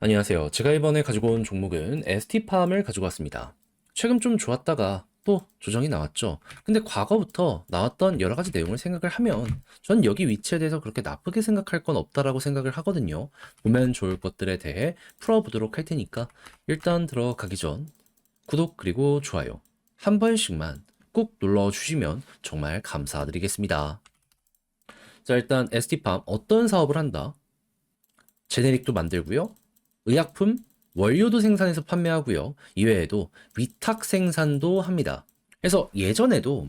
안녕하세요. 제가 이번에 가지고 온 종목은 ST팜을 가지고 왔습니다. 최근 좀 좋았다가 또 조정이 나왔죠. 근데 과거부터 나왔던 여러 가지 내용을 생각을 하면 전 여기 위치에 대해서 그렇게 나쁘게 생각할 건 없다라고 생각을 하거든요. 보면 좋을 것들에 대해 풀어보도록 할 테니까 일단 들어가기 전 구독 그리고 좋아요 한 번씩만 꼭 눌러주시면 정말 감사드리겠습니다. 자, 일단 ST팜 어떤 사업을 한다? 제네릭도 만들고요. 의약품, 원료도 생산해서 판매하고요. 이외에도 위탁 생산도 합니다. 그래서 예전에도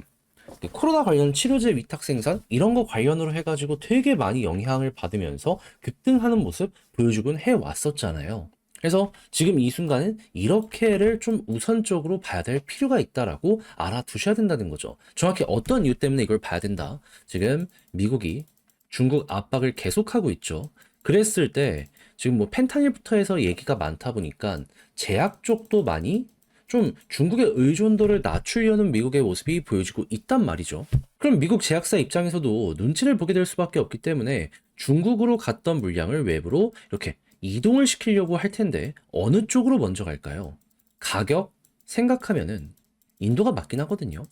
코로나 관련 치료제 위탁 생산 이런 거 관련으로 해가지고 되게 많이 영향을 받으면서 급등하는 모습 보여주곤 해왔었잖아요. 그래서 지금 이 순간은 이렇게를 좀 우선적으로 봐야 될 필요가 있다라고 알아두셔야 된다는 거죠. 정확히 어떤 이유 때문에 이걸 봐야 된다. 지금 미국이 중국 압박을 계속하고 있죠. 그랬을 때 지금 뭐 펜타닐부터 해서 얘기가 많다 보니까 제약 쪽도 많이 좀 중국의 의존도를 낮추려는 미국의 모습이 보여지고 있단 말이죠. 그럼 미국 제약사 입장에서도 눈치를 보게 될 수밖에 없기 때문에 중국으로 갔던 물량을 외부로 이렇게 이동을 시키려고 할 텐데 어느 쪽으로 먼저 갈까요? 가격 생각하면은 인도가 맞긴 하거든요.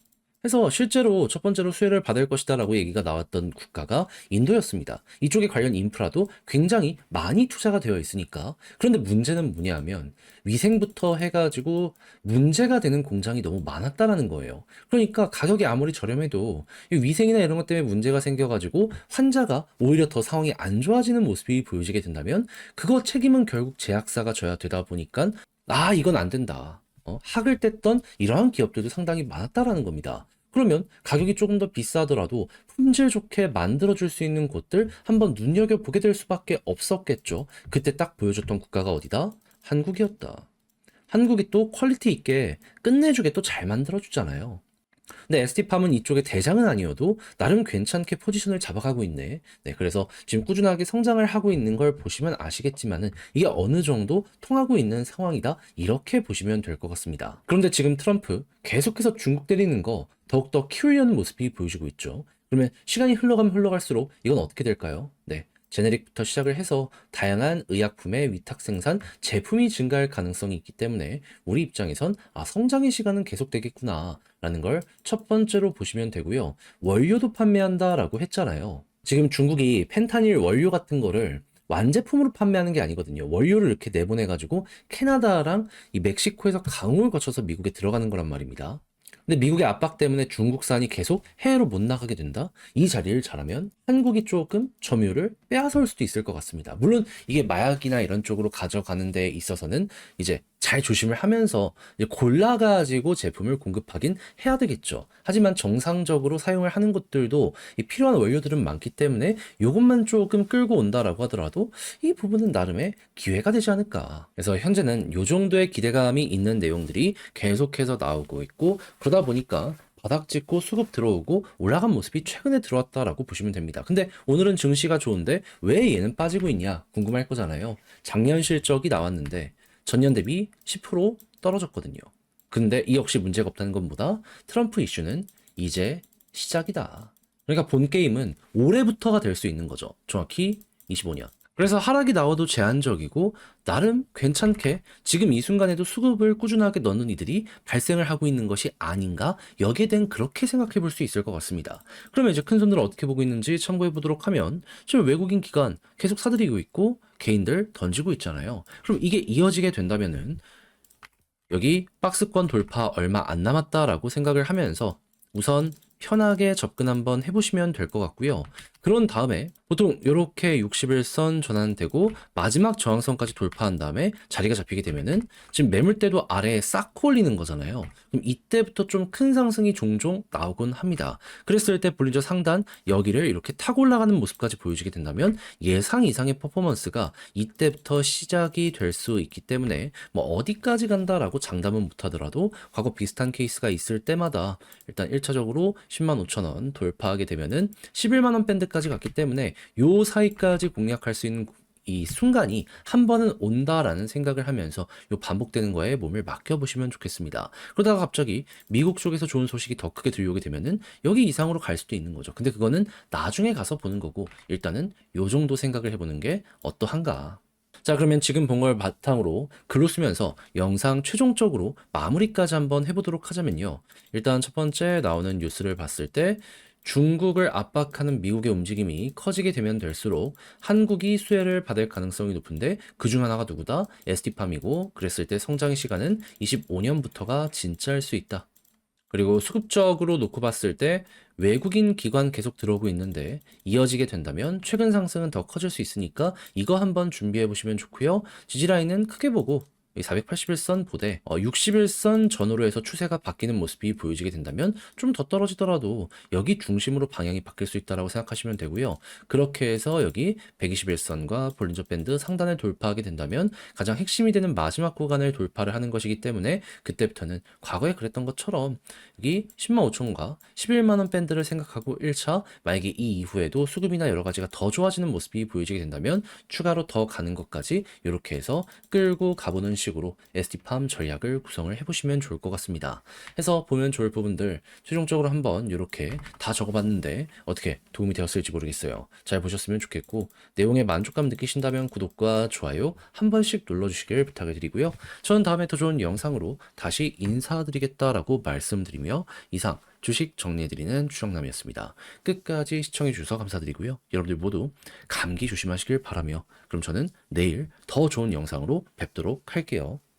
그래서 실제로 첫 번째로 수혜를 받을 것이다라고 얘기가 나왔던 국가가 인도였습니다. 이쪽에 관련 인프라도 굉장히 많이 투자가 되어 있으니까. 그런데 문제는 뭐냐면 위생부터 해가지고 문제가 되는 공장이 너무 많았다라는 거예요. 그러니까 가격이 아무리 저렴해도 이 위생이나 이런 것 때문에 문제가 생겨가지고 환자가 오히려 더 상황이 안 좋아지는 모습이 보여지게 된다면 그거 책임은 결국 제약사가 져야 되다 보니까 이건 안 된다. 학을 뗐던 이러한 기업들도 상당히 많았다라는 겁니다. 그러면 가격이 조금 더 비싸더라도 품질 좋게 만들어줄 수 있는 곳들 한번 눈여겨보게 될 수밖에 없었겠죠. 그때 딱 보여줬던 국가가 어디다? 한국이었다. 한국이 또 퀄리티 있게 끝내주게 또 잘 만들어주잖아요. 근데 ST팜은 이쪽의 대장은 아니어도 나름 괜찮게 포지션을 잡아가고 있네. 네, 그래서 지금 꾸준하게 성장을 하고 있는 걸 보시면 아시겠지만은 이게 어느 정도 통하고 있는 상황이다. 이렇게 보시면 될 것 같습니다. 그런데 지금 트럼프 계속해서 중국 때리는 거 더욱더 키우려는 모습이 보여지고 있죠. 그러면 시간이 흘러가면 흘러갈수록 이건 어떻게 될까요? 네. 제네릭부터 시작을 해서 다양한 의약품의 위탁 생산, 제품이 증가할 가능성이 있기 때문에 우리 입장에선 성장의 시간은 계속되겠구나 라는 걸 첫 번째로 보시면 되고요. 원료도 판매한다라고 했잖아요. 지금 중국이 펜타닐 원료 같은 거를 완제품으로 판매하는 게 아니거든요. 원료를 이렇게 내보내가지고 캐나다랑 이 멕시코에서 강을 거쳐서 미국에 들어가는 거란 말입니다. 근데 미국의 압박 때문에 중국산이 계속 해외로 못 나가게 된다? 이 자리를 잘하면 한국이 조금 점유율을 빼앗을 수도 있을 것 같습니다. 물론 이게 마약이나 이런 쪽으로 가져가는 데 있어서는 이제 잘 조심을 하면서 이제 골라가지고 제품을 공급하긴 해야 되겠죠. 하지만 정상적으로 사용을 하는 곳들도 이 필요한 원료들은 많기 때문에 이것만 조금 끌고 온다라고 하더라도 이 부분은 나름의 기회가 되지 않을까. 그래서 현재는 이 정도의 기대감이 있는 내용들이 계속해서 나오고 있고 그러다 보니까 바닥 찍고 수급 들어오고 올라간 모습이 최근에 들어왔다라고 보시면 됩니다. 근데 오늘은 증시가 좋은데 왜 얘는 빠지고 있냐 궁금할 거잖아요. 작년 실적이 나왔는데 전년 대비 10% 떨어졌거든요. 근데 이 역시 문제가 없다는 것보다 트럼프 이슈는 이제 시작이다. 그러니까 본 게임은 올해부터가 될 수 있는 거죠. 정확히 25년. 그래서 하락이 나와도 제한적이고 나름 괜찮게 지금 이 순간에도 수급을 꾸준하게 넣는 이들이 발생을 하고 있는 것이 아닌가 여기에 대한 그렇게 생각해 볼 수 있을 것 같습니다. 그러면 이제 큰 손들을 어떻게 보고 있는지 참고해 보도록 하면 지금 외국인 기관 계속 사들이고 있고 개인들 던지고 있잖아요. 그럼 이게 이어지게 된다면은 여기 박스권 돌파 얼마 안 남았다라고 생각을 하면서 우선 편하게 접근 한번 해보시면 될 것 같고요. 그런 다음에 보통 이렇게 60일선 전환되고 마지막 저항선까지 돌파한 다음에 자리가 잡히게 되면은 지금 매물대도 아래에 쌓고 올리는 거잖아요. 그럼 이때부터 좀 큰 상승이 종종 나오곤 합니다. 그랬을 때 볼린저 상단 여기를 이렇게 타고 올라가는 모습까지 보여주게 된다면 예상 이상의 퍼포먼스가 이때부터 시작이 될 수 있기 때문에 뭐 어디까지 간다라고 장담은 못하더라도 과거 비슷한 케이스가 있을 때마다 일단 1차적으로 10만 5천 원 돌파하게 되면은 11만 원 밴드까지 갔기 때문에 요 사이까지 공략할 수 있는 이 순간이 한 번은 온다라는 생각을 하면서 요 반복되는 거에 몸을 맡겨보시면 좋겠습니다. 그러다가 갑자기 미국 쪽에서 좋은 소식이 더 크게 들려오게 되면은 여기 이상으로 갈 수도 있는 거죠. 근데 그거는 나중에 가서 보는 거고 일단은 요 정도 생각을 해보는 게 어떠한가. 자, 그러면 지금 본 걸 바탕으로 글로 쓰면서 영상 최종적으로 마무리까지 한번 해보도록 하자면요. 일단 첫 번째 나오는 뉴스를 봤을 때 중국을 압박하는 미국의 움직임이 커지게 되면 될수록 한국이 수혜를 받을 가능성이 높은데 그중 하나가 누구다? ST팜이고 그랬을 때 성장의 시간은 25년부터가 진짜일 수 있다. 그리고 수급적으로 놓고 봤을 때 외국인 기관 계속 들어오고 있는데 이어지게 된다면 최근 상승은 더 커질 수 있으니까 이거 한번 준비해 보시면 좋고요. 지지라인은 크게 보고 481선 보대 61선 전후로 해서 추세가 바뀌는 모습이 보여지게 된다면 좀 더 떨어지더라도 여기 중심으로 방향이 바뀔 수 있다라고 생각하시면 되고요. 그렇게 해서 여기 121선과 볼린저 밴드 상단을 돌파하게 된다면 가장 핵심이 되는 마지막 구간을 돌파를 하는 것이기 때문에 그때부터는 과거에 그랬던 것처럼 여기 10만 5천과 11만 원 밴드를 생각하고 1차 만약에 이 이후에도 수급이나 여러 가지가 더 좋아지는 모습이 보여지게 된다면 추가로 더 가는 것까지 이렇게 해서 끌고 가보는 식으로 ST팜 전략을 구성을 해보시면 좋을 것 같습니다. 해서 보면 좋을 부분들 최종적으로 한번 이렇게 다 적어봤는데 어떻게 도움이 되었을지 모르겠어요. 잘 보셨으면 좋겠고 내용에 만족감 느끼신다면 구독과 좋아요 한 번씩 눌러주시길 부탁을 드리고요. 저는 다음에 더 좋은 영상으로 다시 인사드리겠다라고 말씀드리며 이상 주식 정리해드리는 추정남이었습니다. 끝까지 시청해주셔서 감사드리고요. 여러분들 모두 감기 조심하시길 바라며 그럼 저는 내일 더 좋은 영상으로 뵙도록 할게요.